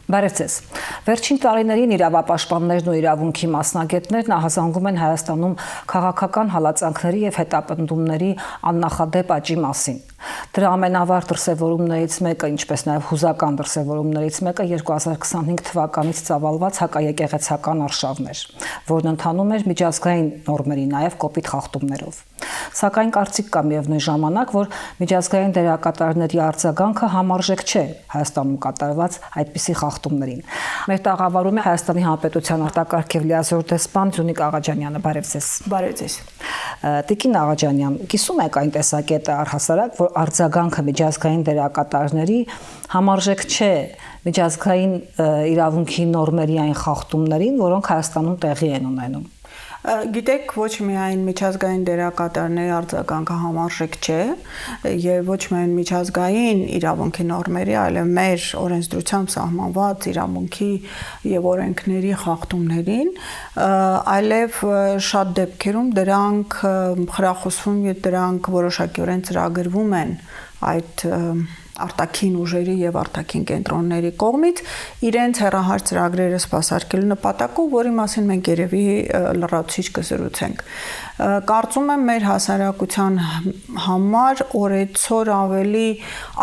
Բարև ձեզ։ Վերջին տարիներին իրավապաշտպաններն ու իրավունքի մասնագետներն ահազանգում են Հայաստանում քաղաքական հալածանքների եւ հետապնդումների աննախադեպ աճի մասին։ Դրա ամենավառ դրսևորումներից մեկը, ինչպես նաեւ հուզական դրսևորումներից մեկը 2025 թվականից ծավալված հակաեկեղեցական արշավն էր, որն ընթանում էր միջազգային նորմերի նաեւ կոպիտ խախտումներով։ Սակայն կարծիք կա միևնույն ժամանակ, որ միջազգային դերակատարների արձագանքը համարժեք չէ Հայաստանում կատարված այդպիսի խախտումներին։ Մեր տաղավարում է Հայաստանի Հանրապետության արտակարգ եւ լիազոր դեսպան Ձյունիկ Աղաջանյանը։ Բարև ձեզ։ Բարև ձեզ։ Տիկին Աղաջանյան, կիսում եք այն տեսակետը առհասարակ, որ արձագանքը միջազգային դերակատարների համարժեք չէ միջազգային իրավունքի նորմերի այն խախտումներին, որոնք Հայաստանում տեղի են ունենում։ Գիտեք, ոչ միայն միջազգային դերակատարների արձագանքը համարժեք չէ, եւ ոչ միայն միջազգային իրավունքի նորմերի, այլև մեր օրենսդրությամբ սահմանված իրավունքի եւ օրենքների խախտումներին, այլև շատ դեպքերում դրանք խրախուսվում եւ դրանք որոշակիորեն ծրագրվում են այդ արտաքին ուժերի եւ արտաքին կենտրոնների կողմից իրենց հեռահար ծրագրերը սպասարկելու նպատակով, որի մասին մենք երևի լրացուցիչ կզրուցենք։ Կարծում եմ մեր հասարակության համար օրեցօր ավելի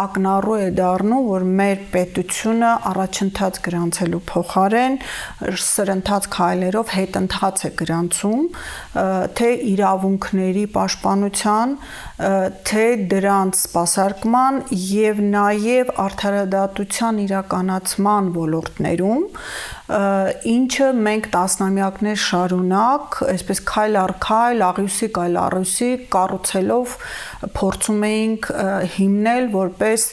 ակնառու է դառնում, որ մեր պետությունը առաջընթաց գրանցելու փոխարեն սրընթաց քայլերով հետընթաց է գրանցում, թե իրավունքների պաշտպանության, թե դրանց սպասարկման եւ նաև արդարադատության իրականացման ոլորտներում, ինչը մենք տասնամյակներ շարունակ, այսպես քայլ առ քայլ, աղյուսիկ այլ աղյուսիկ կառուցելով փորձում էինք հիմնել որպես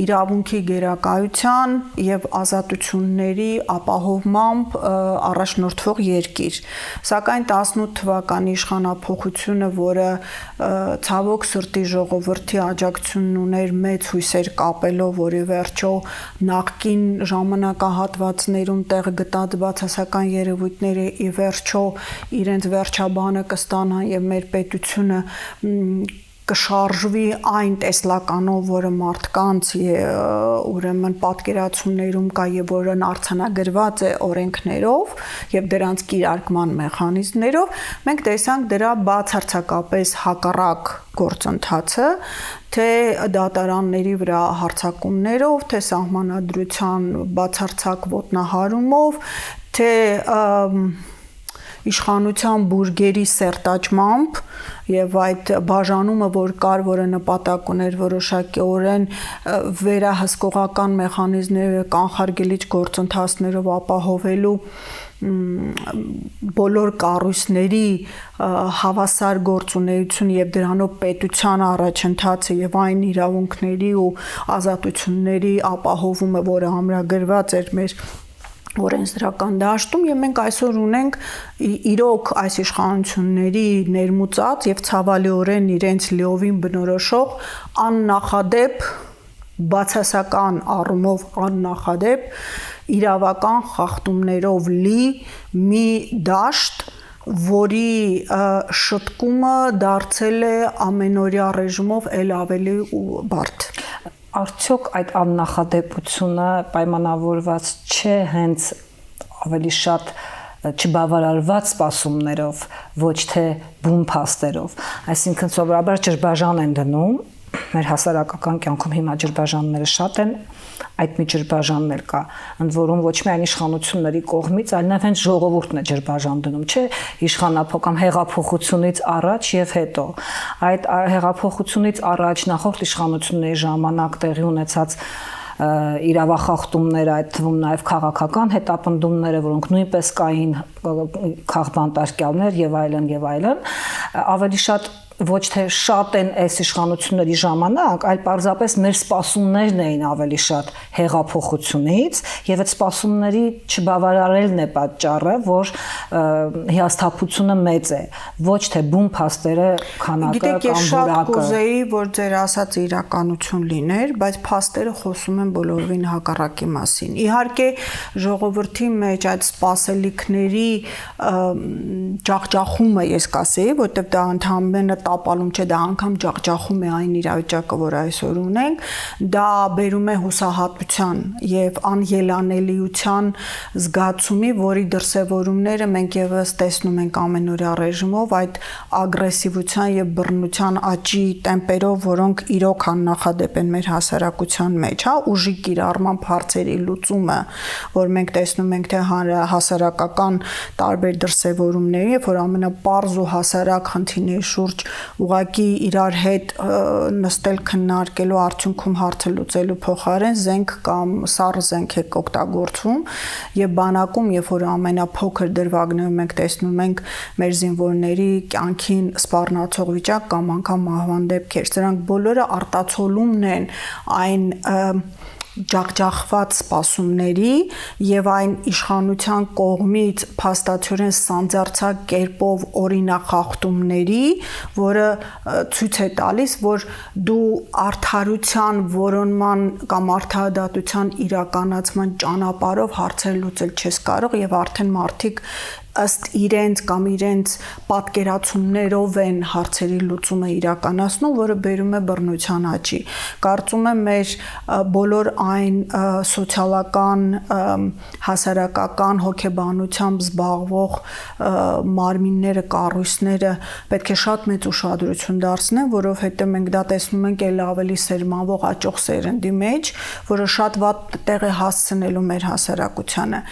իրավունքի գերակայության եւ ազատությունների ապահովմամբ առաջնորդվող երկիր։ Սակայն 18 թվականի իշխանափոխությունը, որը ցավոք սրտի ժողովրդի աջակցությունն ուներ մեծ հույսեր կապելով, որի վերջո նախկին ժամանակահատվածներում տեղ գտած բացասական երևույթները ի վերջո իրենց վերջաբանը կստանան եւ մեր պետությունը կշարժվի այն տեսլականով, որը մարդկանց ուրեմն պատկերացումներում կա եւ որն արձանագրված է օրենքներով եւ դրանց կիրարկման մեխանիզմներով, մենք տեսանք դրա բացարձակապես հակառակ գործընթացը, թե դատարանների վրա հարձակումներով, թե սահմանադրության բացարձակ ոտնահարումով, թե իշխանության բուրգերի սերտաճմամբ եւ այդ բաժանումը, որ կար, որը նպատակ ուներ որոշակիորեն վերահսկողական մեխանիզմներով կանխարգելիչ գործընթացներով ապահովելու բոլոր կառույցների հավասար գործունեություն եւ դրանով պետության առաջընթացը եւ այն իրավունքների ու ազատությունների ապահովումը, որը ամրագրված էր մեր օրենսդրական դաշտում, եւ մենք այսօր ունենք իրոք այս իշխանությունների ներմուծած եւ ցավալիորեն իրենց լիովին բնորոշող աննախադեպ բացասական առումով աննախադեպ իրավական խախտումներով լի մի դաշտ, որի շտկումը դարձել է ամենօրյա ռեժիմով ել ավելի բարդ։ Արդյոք այդ աննախադեպությունը պայմանավորված չէ հենց ավելի շատ չբավարարված սպասումներով, ոչ թե բուն փաստերով, այսինքն սովորաբար ջրբաժան են դնում, մեր հասարակական կյանքում հիմա ջրբաժանները շատ են, այդ մի ջրբաժանն էլ կա, ընդ որում ոչ միայն իշխանությունների կողմից, այլ նաև հենց ժողովուրդն է ջրբաժան դնում, չէ, իշխանափոխական հեղափոխությունից առաջ եւ հետո։ Այդ հեղափոխությունից առաջ նախորդ իշխանությունների ժամանակ տեղի ունեցած իրավախախտումները, այդ թվում նաև քաղաքական հետապնդումները, որոնք նույնպես կային քաղբանտարկյալներ եւ այլն, ավելի շատ ոչ թե շատ են այս իշխանությունների ժամանակ, այլ պարզապես մեր սպասումներն էին ավելի շատ հեղափոխությունից եւ այդ սպասումների չբավարարելն է պատճառը, որ հիասթափությունը մեծ է, ոչ թե բուն փաստերը քանակը կամ որակը։ Գիտեք, ես շատ կուզեի, որ ձեր ասած իրականություն լիներ, բայց փաստերը խոսում են բոլորովին հակառակի մասին։ Իհարկե, ժողովրդի մեջ այդ սպասելիքների ջախջախումը, ես կասեի, որտեղ դա ընդհանրապես տապալում չէ, դա անգամ ջախջախում է այն իրավիճակը, որ այսօր ունենք, դա բերում է հուսահատության եւ անելանելիության զգացումի, որի դրսեւորումները մենք եւս տեսնում ենք ամենօրյա ռեժիմով, այդ ագրեսիվության եւ բռնության աճի տեմպերով, որոնք իրոք աննախադեպ են մեր հասարակության մեջ, հա, ուժի կիրառման հարցերի լուծումը, որ մենք տեսնում ենք թե հասարակական տարբեր դրսևորումների, երբ որ ամենապարզ ու հասարակ խնդիրների շուրջ ուղղակի իրար հետ նստել քննարկելու արդյունքում հարցը լուծելու փոխարեն զենք կամ սառը զենք է օգտագործվում եւ բանակում, երբ որ ամենափոքր դրվագներում մենք տեսնում ենք մեր զինվորների կյանքին սպառնացող վիճակ կամ անգամ մահվան դեպքեր, սրանք բոլորը արտացոլումն են այն ջախջախված սպասումների եւ այն իշխանության կողմից փաստացիորեն սանձարձակ կերպով օրինախախտումների, որը ցույց է տալիս, որ դու արդարության որոնման կամ արդարադատության իրականացման ճանապարհով հարցեր լուծել չես կարող եւ արդեն մարդիկ ըստ իրենց կամ իրենց պատկերացումներով են հարցերի լուծումը իրականացնում, որը բերում է բռնության աճի։ Կարծում եմ մեր բոլոր այն սոցիալական, հասարակական հոգեբանությամբ զբաղվող մարմինները, կառույցները պետք է շատ մեծ ուշադրություն դարձնեն, որովհետև մենք դա տեսնում ենք էլ ավելի սերմանվող աճող սերնդի մեջ, որը շատ վատ տեղ է հասցնելու մեր հասարակությանը։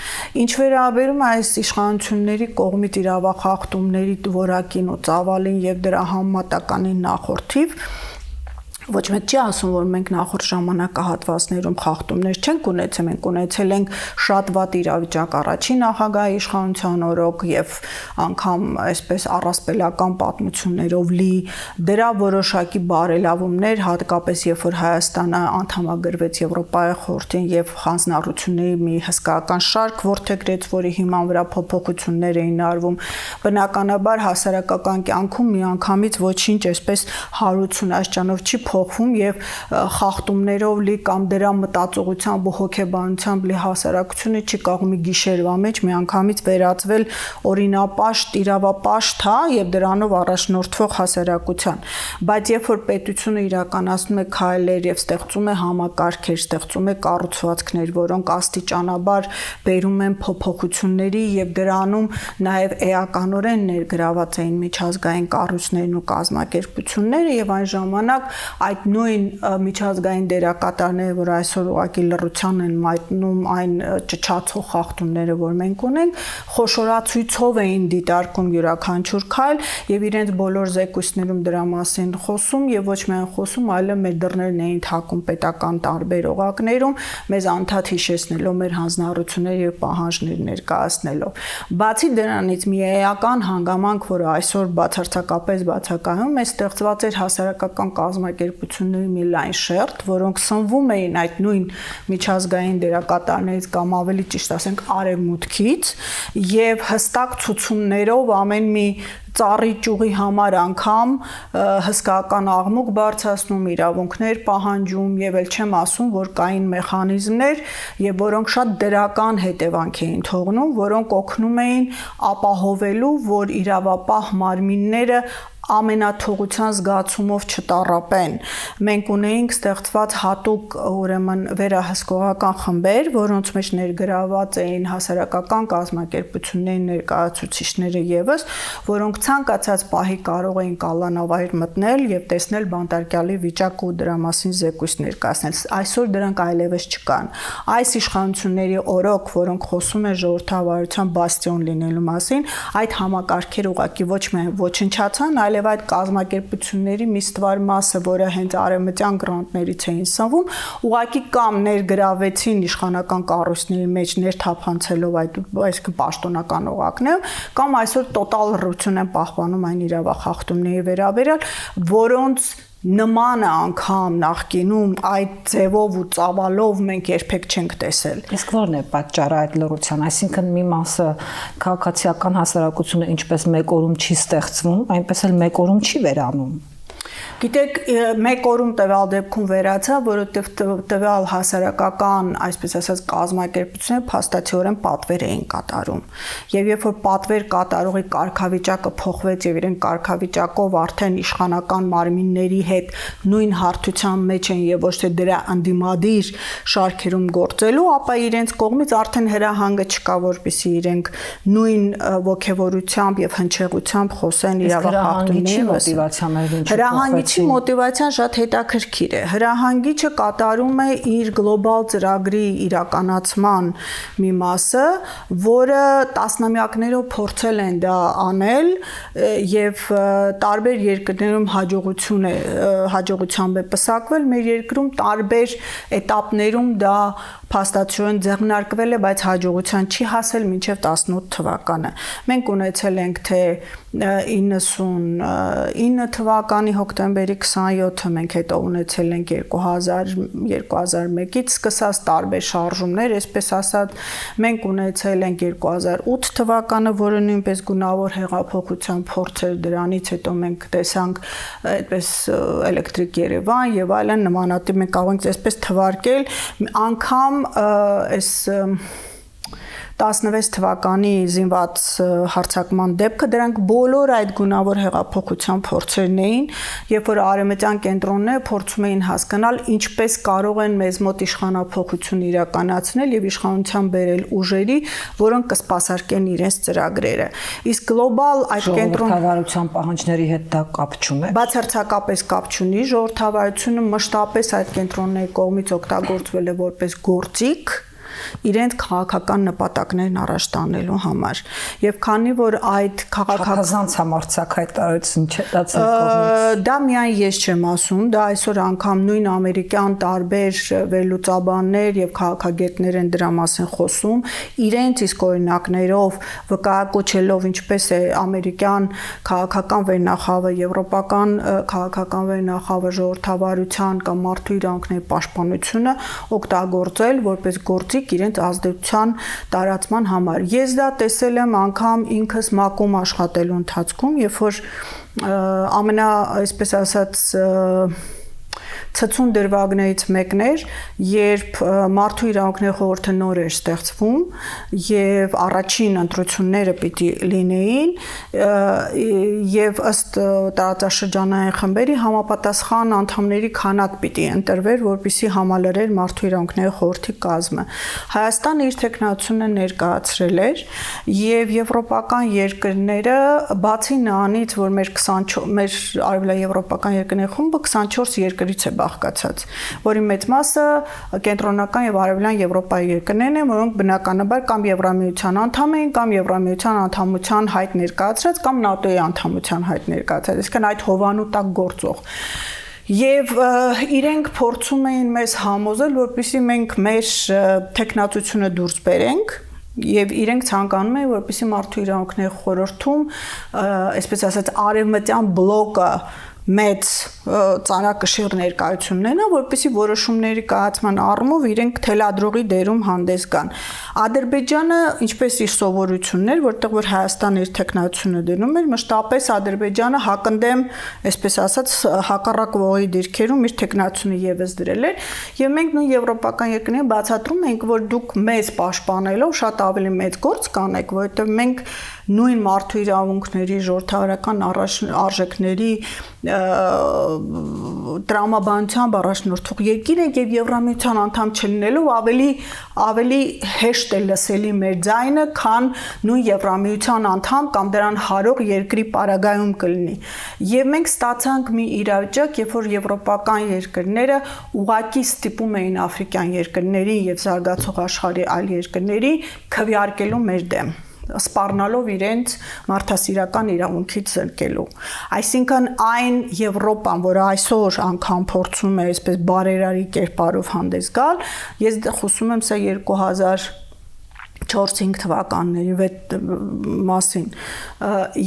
Ինչ վերաբերում է այս իշխանությունների կողմից իրավախախտումների որակին ու ծավալին եւ դրա համեմատականին նախորդիվ ոչ մեկ չի ասում, որ մենք նախորդ ժամանակահատվածներում խախտումներ չենք ունեցել, մենք ունեցել ենք շատ վատ իրավիճակ առաջին նախագահի իշխանության օրոք եւ անգամ այսպես առասպելական պատմություններով լի դրա որոշակի բարելավումներ, հատկապես երբ որ Հայաստանը անդամագրվեց Եվրոպայի խորհրդին եւ հանձնառությունների մի հսկայական շարք որդեգրեց, որի հիման վրա փոփոխություններ էին արվում, բնականաբար հասարակական կյանքում միանգամից ոչինչ այսպես հարություն այս ճանով չի փոխվում եւ խախտումներով լի կամ դրա մտածողությամբ ու հոգեբանությամբ լի հասարակությունը չի կարող մի գիշերվա մեջ միանգամից վերածվել օրինապաշտ, իրավապաշտ, հա, եւ դրանով առաջնորդվող հասարակության, բայց երբ որ պետությունը իրականացնում է քայլեր եւ ստեղծում է համակարգեր, ստեղծում է կառուցվածքներ, որոնք աստիճանաբար բերում են փոփոխությունների եւ դրանում նաեւ էականորեն ներգրաված էին միջազգային կառույցներն ու կազմակերպությունները եւ այն ժամանակ այդ նույն միջազգային դերակատարները, որ այսօր ուղղակի լռության են մայտնում այն ճչացող խախտումները, որ մենք ունենք, խոշորացույցով էին դիտարկում յուրաքանչյուր քայլ եւ իրենց բոլոր զեկույցներում դրա մասին խոսում եւ ոչ միայն խոսում, այլև մեր դռներն էին թակում պետական տարբեր օղակներում, մեզ անդադ հիշեցնելով մեր հանձնառությունները եւ պահանջներ ներկայացնելով։ Բացի դրանից մի էական հանգամանք, որը այսօր բացարձակապես բացակայում է, ստեղծված էր հասարակական կազմակերպությունների մի լայն շերտ, որոնք սնվում էին այդ նույն միջազգային դերակատարներից կամ ավելի ճիշտ ասենք արևմուտքից եւ հստակ ցուցումներով ամեն մի ծառի ճյուղի համար անգամ հսկայական աղմուկ բարձրացնում, իրավունքներ պահանջում եւ ել չեմ ասում, որ կային մեխանիզմներ եւ որոնք շատ դրական հետևանք էին թողնում, որոնք օգնում էին ապահովելու, որ իրավապահ մարմինները ամենաթողության զգացումով չտառապեն։ Մենք ունեինք ստեղծված հատուկ ուրեմն վերահսկողական խմբեր, որոնց մեջ ներգրաված էին հասարակական կազմակերպությունների ներկայացուցիչները եւս, որոնք ցանկացած պահի կարող էին կալանավայր մտնել եւ տեսնել բանտարկյալի վիճակը ու դրա մասին զեկույց ներկայացնել։ Այսօր դրանք այլևս չկան։ Այս իշխանությունների օրոք, որոնք խոսում են ժողովրդավարության բաստիոն լինելու մասին, այդ համակարգերը ուղղակի ոչ միայն ոչնչացան, այլ եւ այդ կազմակերպությունների մի ստվար մասը, որը հենց արևմտյան գրանտներից էին սնվում, ուղղակի կամ ներգրավեցին իշխանական կառույցների մեջ ներթափանցելով այդ այսինքն պաշտոնական օղակներով, կամ այսօր տոտալ լռություն են պահպանում այն իրավախախտումների վերաբերյալ, որոնց նմանը անգամ նախկինում այդ ձևով ու ծավալով մենք երբեք չենք տեսել։ Իսկ ո՞րն է պատճառը այդ լռության, այսինքն մի մասը քաղաքացիական հասարակությունը ինչպես մեկ օրում չի ստեղծվում, այնպես էլ մեկ օրում չի վերանում։ Գիտեք, մեկ օրում տվյալ դեպքում վերացա, որովհետև տվյալ հասարակական, այսպես ասած, կազմակերպությունները փաստացիորեն պատվեր էին կատարում։ Եվ երբ որ պատվեր կատարողի կարգավիճակը փոխվեց եւ իրեն կարգավիճակով արդեն իշխանական մարմինների հետ նույն հարթության մեջ են եւ ոչ թե դրա անդիմադիր շարքերում գործելու, ապա իրենց կողմից արդեն հրահանգը չկա, որպեսզի իրենք նույն ողջավորությամբ եւ հնչեղությամբ խոսեն իրավախախտումների մոտիվացիաներին։ Հրահանգիչի մոտիվացիան շատ հետաքրքիր է։ Հրահանգիչը կատարում է իր գլոբալ ծրագրի իրականացման մի մասը, որը տասնամյակներով փորձել են դա անել եւ տարբեր երկրներում հաջողությամբ է պսակվել։ Մեր երկրում տարբեր էտապներում դա փաստացիորեն ձեռնարկվել է, բայց հաջողության չի հասել մինչև 18 թվականը։ Մենք ունեցել ենք թե 99 թվականի հոկտեմբերի 27-ը մենք հետո ունեցել ենք 2001-ից սկսած տարբեր շարժումներ, այսպես ասած, մենք ունեցել ենք 2008 թվականը, որը նույնպես գունավոր հեղափոխության փորձ էր, դրանից հետո մենք տեսանք այդպես էլեկտրիկ Երևան եւ այլն նմանատիպ մենք կարող ենք այսպես թվարկել անգամ այս 16 թվականի զինված հարձակման դեպքը դրանք բոլոր այդ գունավոր հեղափոխության փորձերն էին, երբ որ արևմտյան կենտրոնները փորձում էին հասկանալ ինչպես կարող են մեզ մոտ իշխանափոխություն իրականացնել եւ իշխանության բերել ուժերի, որոնք կսպասարկեն իրենց ծրագրերը։ Իսկ գլոբալ այդ կենտրոնավարության պահանջների հետ դա կապ չունի։ Բացարձակապես կապ չունի, ժողովրդավարությունը մշտապես այդ կենտրոնների կողմից օգտագործվել է որպես գործիք իրենց քաղաքական նպատակներն առաջ տանելու համար։ Եվ քանի որ այդ քաղաքազանց համարձակ հայտարարություն չէ դարձել կողմից։ Դա միայն ես չեմ ասում, դա այսօր անգամ նույն ամերիկյան տարբեր վերլուծաբաններ եւ քաղաքագետներ են դրա մասին խոսում, իրենց իսկ օրինակներով վկայակոչելով ինչպես է ամերիկյան քաղաքական վերնախավը, եվրոպական քաղաքական վերնախավը, ժողովրդավարության կամ մարդու իրավունքների պաշտպանությունը օգտագործել որպես գործիք իրենց ազդեցության տարածման համար։ Ես դա տեսել եմ անգամ ինքս ՄԱԿ-ում աշխատելու ընթացքում, երբ որ այսպես ասած ցցուն դրվագներից մեկն էր, երբ մարդու իրավունքների խորհուրդը նոր էր ստեղծվում եւ առաջին ընտրությունները պիտի լինեին եւ ըստ տարածաշրջանային խմբերի համապատասխան անդամների քանակ պիտի ընտրվեր, որպեսզի համալրեր մարդու իրավունքների խորհրդի կազմը։ Հայաստանը իր տեխնացությունը ներկայացրել էր եւ եվրոպական երկրները բացի նրանից, որ մեր արևելաեվրոպական երկրների խումբը 24 երկրից է բաղկացած, որի մեծ մասը կենտրոնական եւ արևելյան Եվրոպայի երկրներն են, որոնք բնականաբար կամ Եվրամիության անդամ են, կամ Եվրամիության անդամության հայտ ներկայացրած, կամ ՆԱՏՕ-ի անդամության հայտ ներկայացրած, այսինքն այդ հովանու տակ գործող։ Եվ իրենք փորձում էին մեզ համոզել, որպեսզի մենք մեր տեխնացությունը դուրս բերենք եւ իրենք ցանկանում են, որպեսզի մարդու իրավունքների խորհրդում, այսպես ասած, արևմտյան բլոկը մեծ ծանրակշիռ ներկայություններն են, որպեսզի որոշումների կայացման առումով իրենք թելադրողի դերում հանդես գան։ Ադրբեջանը, ինչպես իր սովորությունն էր, որտեղ որ Հայաստանը իր տեխնացությունը դնում էր, մշտապես Ադրբեջանը հակընդդեմ, այսպես ասած, հակառակ ողի դիրքերում իր տեխնացությունը եւս դրել էր, եւ մենք նույն եվրոպական երկրներին բացատրում ենք, որ դուք մեզ պաշտպանելով շատ ավելի մեծ գործ կանեք, որովհետեւ մենք նույն մարդու իրավունքների, ժողովրդավարական արժեքների տրամաբանությամբ առաջնորդող երկիր ենք եւ Եվրամիության անդամ չլինելով ավելի հեշտ է լսելի մեր ձայնը, քան նույն Եվրամիության անդամ կամ դրան հարող երկրի պարագայում կլինի։ Եվ մենք ստացանք մի իրավիճակ, երբ որ եվրոպական երկրները ուղղակի ստիպում էին աֆրիկյան երկրներին եւ զարգացող աշխարհի այլ երկրների քվեարկելու մեր դեմ, սպառնալով իրենց մարդասիրական իրավունքից զրկելու։ Այսինքն այն Եվրոպան, որը այսօր անգամ փորձում է այսպես բարերարի կերպարով հանդես գալ, ես խոսում եմ սա 2004-5 թվականների մասին,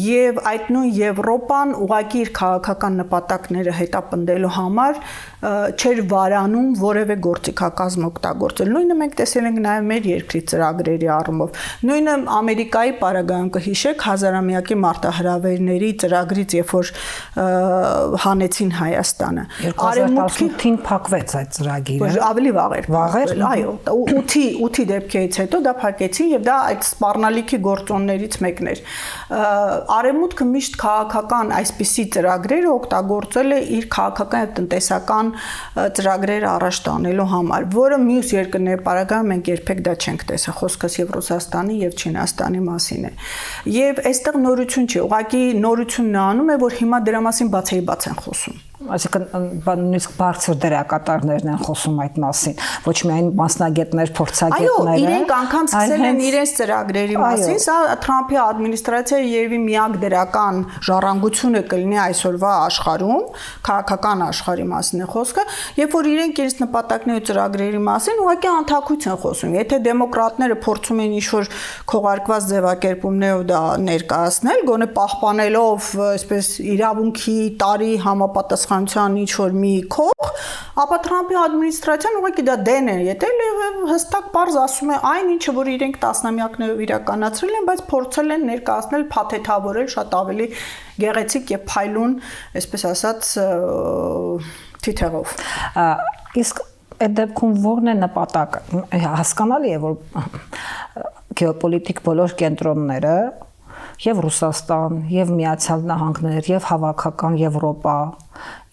եւ այդ նույն Եվրոպան ուղղակի իր քաղաքական նպատակները հետապնդելու համար չէր վարանում որևէ գործիքակազմ օգտագործել։ Նույնը մենք տեսել ենք նաև մեր երկրի ծրագրերի առումով։ Նույնը Ամերիկայի պարագայում կհիշեք հազարամյակի մարտահրավերների ծրագրից, երբ որ հանեցին Հայաստանը։ 2018-ին փակվեց այդ ծրագիրը։ Ավելի վաղ Վաղեր, այո, 8-ի դեպքերից հետո դա փակեցին եւ դա այդ սպառնալիքի գործոններից մեկն էր։ Արևմուտքը միշտ քաղաքական այսպիսի ծրագրերը օգտագործել է իր քաղաքական եւ տնտեսական ծրագրերը առաջ տանելու համար, որը մյուս երկրների պարագայում մենք երբեք դա չենք տեսել, խոսքս եւ Ռուսաստանի եւ Չինաստանի մասին է։ Եվ այստեղ նորություն չի, ուղղակի նորությունն անում է, որ հիմա դրա մասին բացեի-բաց են խոսում։ Այսինքն նույնիսկ բարձր դերակատարներն են խոսում այդ մասին, ոչ միայն մասնագետներ, փորձագետները։ Այո, իրենք անգամ սկսել են իրենց ծրագրերի մասին, սա Թրամփի ադմինիստրացիայի երևի միակ դրական ժառանգությունը կլինի այսօրվա աշխարհում, քաղաքական աշխարհի մասին է խոսքը, երբ որ իրենք իրենց նպատակների ու ծրագրերի մասին ուղղակի անթակույց են խոսում։ Եթե դեմոկրատները փորձում են ինչ-որ քողարկված ձևակերպումներով դա ներկայացնել, գոնե պահպանելով այսպես իրավունքի տարի համապատասխանության ինչ-որ մի քող, ապա Թրամփի ադմինիստրացիան ուղղակի դա դեն է ետել եւ հստակ պարզ ասում է այն ինչը որ իրենք տասնամյակներով իրականացրել են, բայց փորձել են ներկայացնել, փաթեթավորել շատ ավելի գեղեցիկ եւ փայլուն, այսպես ասած, թիթեղով։ Իսկ այդ դեպքում ո՞րն է նպատակը։ Հասկանալի է, որ գեոպոլիտիկ բոլոր կենտրոնները եւ Ռուսաստան, եւ Միացյալ Նահանգներ, եւ հավաքական Եվրոպա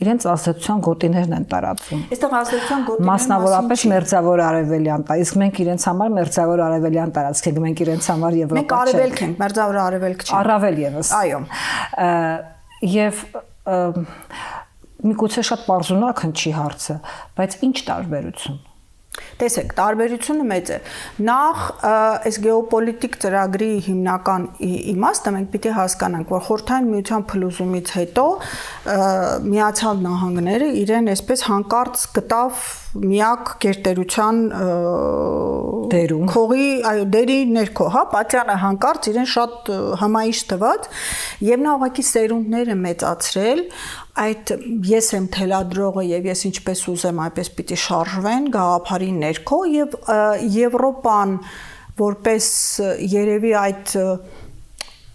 իրենց ազդեցության գոտիներն են տարածում։ Այստեղ ազդեցության գոտիները մասնավորապես մերձավոր արևելյան տա, իսկ մենք իրենց համար մերձավոր արևելյան տարածք ենք, մենք իրենց համար Եվրոպա չենք։ Մենք արևելք ենք, մերձավոր արևելք չենք։ Առավել եւս։ Այո։ Եւ միգուցե շատ պարզունակ հնչի հարցը, բայց ինչ տարբերություն։ Տեսեք, տարբերությունը մեծ է։ Նախ այս գեոպոլիտիկ ծրագրի հիմնական իմաստը մենք պիտի հասկանանք, որ Խորհրդային Միության փլուզումից հետո Միացյալ Նահանգները իրեն այսպես հանկարծ գտավ միակ գերտերության դերում քողի, այո, դերի ներքո, հա, պատճառը հանկարծ իրեն շատ հմայիչ թվաց եւ նա ուղղակի սերունդները մեծացրել, այդ ես եմ թելադրողը եւ ես ինչպես ուզեմ այպես պիտի շարժվեն գաղափարի ներքո եւ Եվրոպան որպես երևի այդ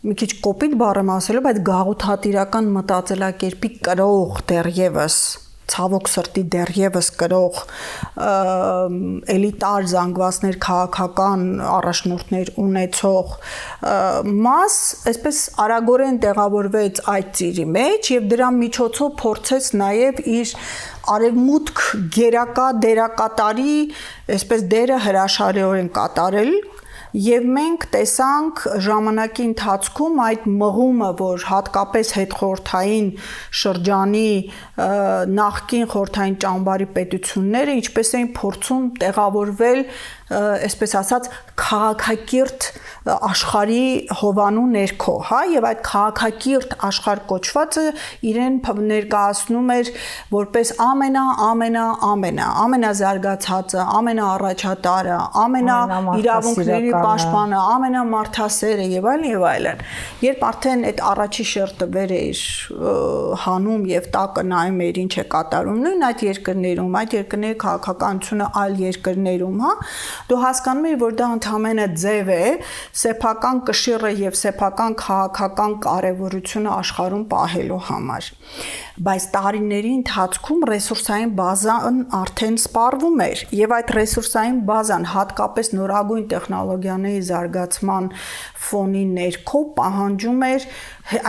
մի քիչ կոպիտ բառ եմ ասելու, բայց գաղութատիրական մտածելակերպի կրող դեռևս ցավոք սրտի դեռևս կրող էլիտար զանգվածներ քաղաքական առաջնորդներ ունեցող մաս, այսպես արագորեն տեղավորվեց այդ ծիրի մեջ եւ դրա միջոցով փորձեց նաեւ իր արևմուտք գերակա դերակատարի, այսպես դերը հրաշալիորեն կատարել Եվ մենք տեսանք ժամանակի ընթացքում այդ մղումը, որ հատկապես հետխորհրդային շրջանի նախկին խորհրդային ճամբարի պետությունները ինչպես էին փորձում տեղավորվել, այսպես ասած, քաղաքակիրթ աշխարհի հովանու ներքո, հա, եւ այդ քաղաքակիրթ աշխարհ կոչվածը իրեն ներկայացնում էր որպես ամենազարգացածը, ամենաառաջատարը, իրավունքների պաշտպանը, ամենամարդասերը եւ այլն։ Երբ արդեն այդ առաջի շերտը վեր էր հանում եւ տակը նայում էր ինչ է կատարում, նույն այդ երկրներում, այդ երկրների քաղաքականությունը այլ երկրներում, հա, դու հասկանում ես, որ դա ընդհանրապես ձև է սեփական կշիռը եւ սեփական քաղաքական կարեւորությունը աշխարհում պահելու համար։ Բայց տարիների ընթացքում ռեսուրսային բազան արդեն սպառվում էր եւ այդ ռեսուրսային բազան հատկապես նորագույն տեխնոլոգիաների զարգացման ֆոնի ներքո պահանջում էր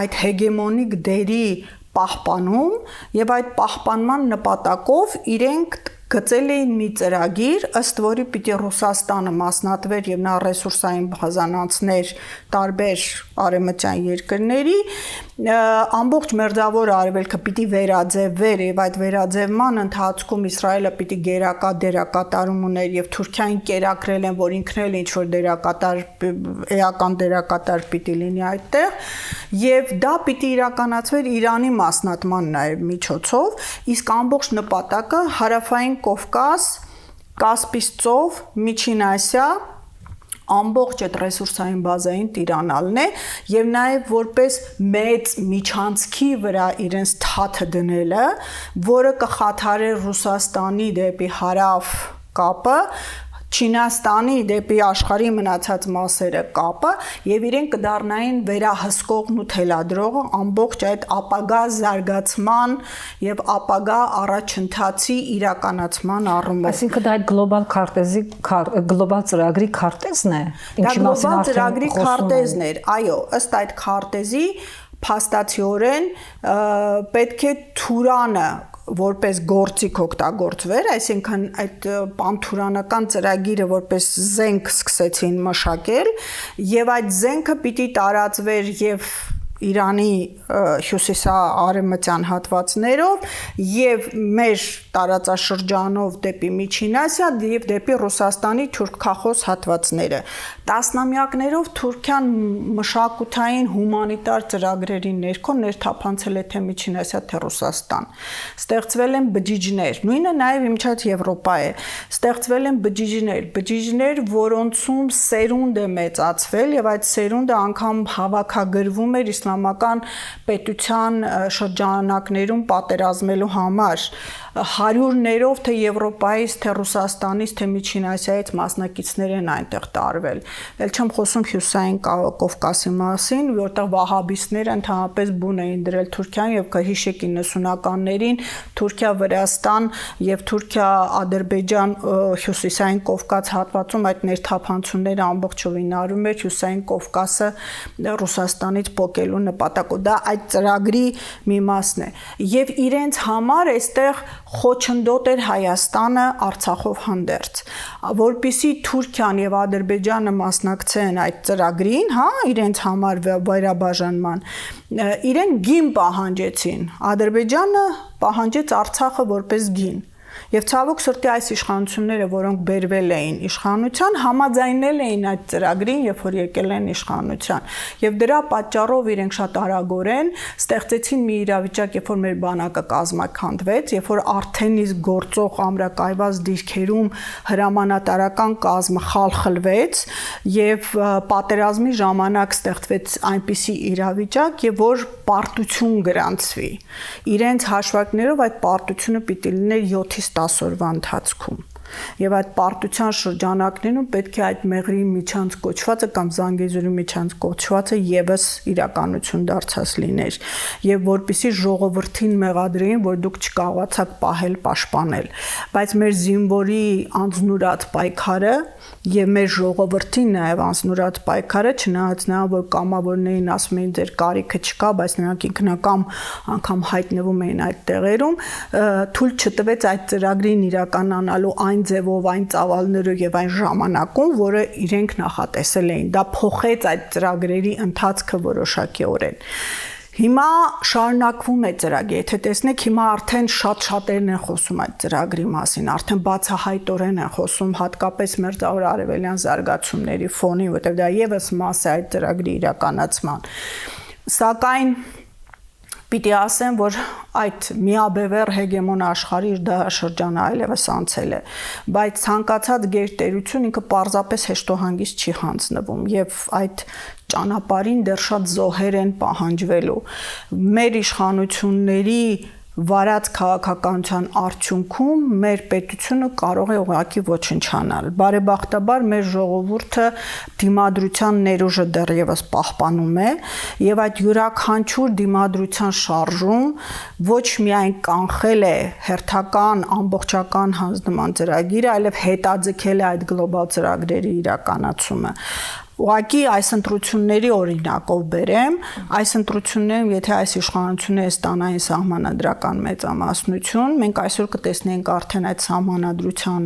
այդ հեգեմոնիկ դերի պահպանում եւ այդ պահպանման նպատակով իրենք գծել էին մի ծրագիր, ըստ որի պիտի Ռուսաստանը մասնատվեր եւ նա ռեսուրսային բազանացներ տարբեր արևմտյան երկրների, ամբողջ մերձավոր արևելքը պիտի վերաձևվեր եւ այդ վերաձևման ընթացքում Իսրայելը պիտի գերակա դերակատարում ուներ եւ Թուրքիային կերակրել են, որ ինքն էլ ինչ որ էական դերակատար պիտի լինի այդտեղ եւ դա պիտի իրականացվեր Իրանի մասնատման նաեւ միջոցով, իսկ ամբողջ նպատակը հարավային Կովկաս, Կասպից ծով, Միջին Ասիա, ամբողջ այդ ռեսուրսային բազային տիրանալն է եւ նաեւ որպես մեծ միջանցքի վրա իրենց թաթը դնելը, որը կխաթարի Ռուսաստանի դեպի հարավ կապը, Չինաստանի դեպի աշխարհի մնացած մասերը կապը եւ իրեն կդառնային վերահսկողն ու թելադրողը ամբողջ այդ ապագա զարգացման եւ ապագա առաջընթացի իրականացման առումով։ Այսինքն դա այդ գլոբալ քարտեզի գլոբալ ծրագրի քարտեզն է, ինչի մասին արդեն ծրագրի քարտեզն էր, այո, ըստ այդ քարտեզի փաստացիորեն պետք է Թուրանը որպես գործիք օգտագործվեր, այսինքն այդ պանթուրանական ծրագիրը որպես զենք սկսեցին մշակել եւ այդ զենքը պիտի տարածվեր եւ Իրանի հյուսիսարևմտյան հատվածներով եւ մեր տարածաշրջանով դեպի Միջին Ասիա եւ դեպի Ռուսաստանի թուրքախոս հատվածները։ Տասնամյակներով Թուրքիան մշակութային հումանիտար ծրագրերի ներքո ներթափանցել է թե Միջին Ասիա, թե Ռուսաստան։ Ստեղծվել են բջիջներ, նույնը նաեւ իմիջիայտ Եվրոպա է։ Ստեղծվել են բջիջներ, որոնցում սերունդ է մեծացվել եւ այդ սերունդը անգամ հավաքագրվում էր իսլամական պետության շրջանակներում պատերազմելու համար հարյուրներով թե Եվրոպայից, թե Ռուսաստանից, թե Միջին Ասիայից մասնակիցներ են այնտեղ տարվել։ Էլ չեմ խոսում Հյուսիսային Կովկասի մասին, որտեղ վահաբիստները ընդհանրապես բուն էին դրել Թուրքիան եւ կհիշեք 90-ականներին Թուրքիա, Վրաստան եւ Թուրքիա-Ադրբեջան Հյուսիսային Կովկաս հատվածում այդ ներթափանցումները ամբողջովին արում էր Հյուսիսային Կովկասը Ռուսաստանից փոկելու նպատակով։ Դա այդ ծրագրի մի մասն է։ Եվ իրենց համար այստեղ խոչընդոտ էր Հայաստանը Արցախով հանդերձ, որպեսզի Թուրքիան եւ Ադրբեջանը մասնակցեն այդ ծրագրին, հա, իրենց համար վերաբաժանման, իրեն գին պահանջեցին, Ադրբեջանը պահանջեց Արցախը որպես գին։ Եվ ցավոք սրտի այս իշխանությունները, որոնք բերվել էին իշխանության, համաձայնել էին այդ ծրագրին, երբ որ եկել են իշխանության։ Եվ դրա պատճառով իրենք շատ արագորեն ստեղծեցին մի իրավիճակ, երբ որ մեր բանակը կազմաքանդվեց, երբ որ արդեն իսկ գործող ամրակայված դիրքերում հրամանատարական կազմը խալխլվեց եւ պատերազմի ժամանակ ստեղծվեց այնպիսի իրավիճակ, եւ որ պարտություն գրանցվի։ Իրենց հաշվարկներով այդ պարտությունը պիտի լիներ 7-ից 10 օրվա ընթացքում։ Եվ այդ պարտության շրջանակներում պետք է այդ մեղրի միջանց կոչվածը կամ Զանգեզուրի միջանց կոչվածը եւս իրականություն դարձած լիներ եւ որպիսի ժողովրդին մեղադրեին, որ դուք չկարողացաք պահել, պաշտպանել, բայց մեր զինվորի անձնուրաց պայքարը եւ մեր ժողովրդի նաեւ անձնուրաց պայքարը չնայած նա որ կամավորներին ասում էին ձեր կարիքը չկա, բայց նրանք ինքնակամ անգամ հայտնվում էին այդ տեղերում, թույլ չտվեց այդ ծրագրին իրականանալու այն ձևով, այն ծավալներով եւ այն ժամանակում, որը իրենք նախատեսել էին։ Դա փոխեց այդ ծրագրերի ընթացքը որոշակիորեն։ Հիմա շարունակվում է ծրագիրը, եթե տեսնեք, հիմա արդեն շատ-շատերն են խոսում այդ ծրագրի մասին, արդեն բացահայտորեն են խոսում, հատկապես մերձավոր արևելյան զարգացումների ֆոնին, որտեղ դա եւս մաս է այդ ծրագրի իրականացման։ Սակայն պիտի ասեմ, որ այդ միաբևեռ հեգեմոն աշխարհի դարաշրջանը այլևս անցել է, բայց ցանկացած գերտերություն ինքը պարզապես հեշտոհանգիստ չի հանձնվում եւ այդ ճանապարհին դեռ շատ զոհեր են պահանջվելու։ Մեր իշխանությունների վարած քաղաքականության արդյունքում մեր պետությունը կարող է ուղղակի ոչնչանալ։ Բարեբախտաբար մեր ժողովուրդը դիմադրության ներուժը դեռևս պահպանում է եւ այդ յուրաքանչյուր դիմադրության շարժում ոչ միայն կանխել է հերթական ամբողջական հանձնման ծրագիրը, այլև հետաձգել է այդ գլոբալ ծրագրերի իրականացումը։ Ուղղակի այս ընտրությունների օրինակով բերեմ, այս ընտրություններում, եթե այս իշխանությունները ստանային սահմանադրական մեծամասնություն, մենք այսօր կտեսնենք արդեն այդ սահմանադրության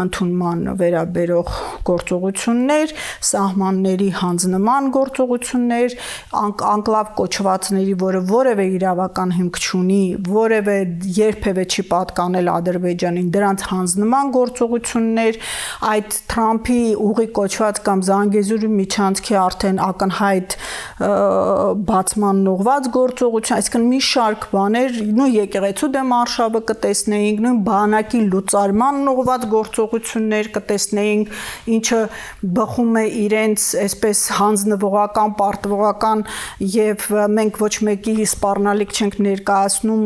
ընդունման վերաբերող գործողություններ, սահմանների հանձնման գործողություններ, անկլավ կոչվածների, որը որևէ իրավական հիմք չունի, որևէ երբևէ չի պատկանել Ադրբեջանին, դրանց հանձնման գործողություններ, այդ Թրամփի ուղի կոչված կամ Զանգեզուր յուրաքանչյուրի միջանցքի արդեն ակնհայտ բացման ուղղված գործողություն, այսինքն մի շարք բաներ, նույն եկեղեցու դեմ արշավը կտեսնեինք, նույն բանակի լուծարման ուղղված գործողություններ կտեսնեինք, ինչը բխում է իրենց այսպես հանձնվողական, պարտվողական եւ մենք ոչ մեկի սպառնալիք չենք ներկայացնում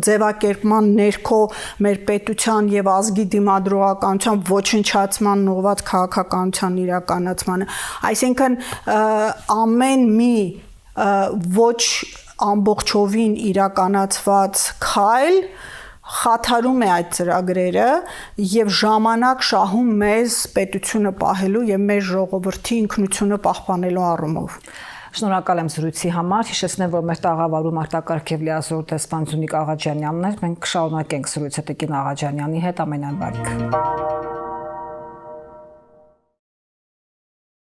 ձևակերպման ներքո մեր պետության եւ ազգի դիմադրողականության ոչնչացման ուղղված քաղաքականության իրականացմանը, այսինքն ամեն մի ոչ ամբողջովին իրականացված քայլ խաթարում է այդ ծրագրերը եւ ժամանակ շահում մեզ պետությունը պահելու եւ մեր ժողովրդի ինքնությունը պահպանելու առումով։ Շնորհակալ եմ զրույցի համար։ Հիշեցնեմ, որ մեր տաղավարում արտակարգ եւ լիազոր դեսպան Զունիկ Աղաջանյանն էր։ Մենք կշարունակենք զրույցը Տիկին Աղաջանյանի հետ։ Ամենայն բարիք։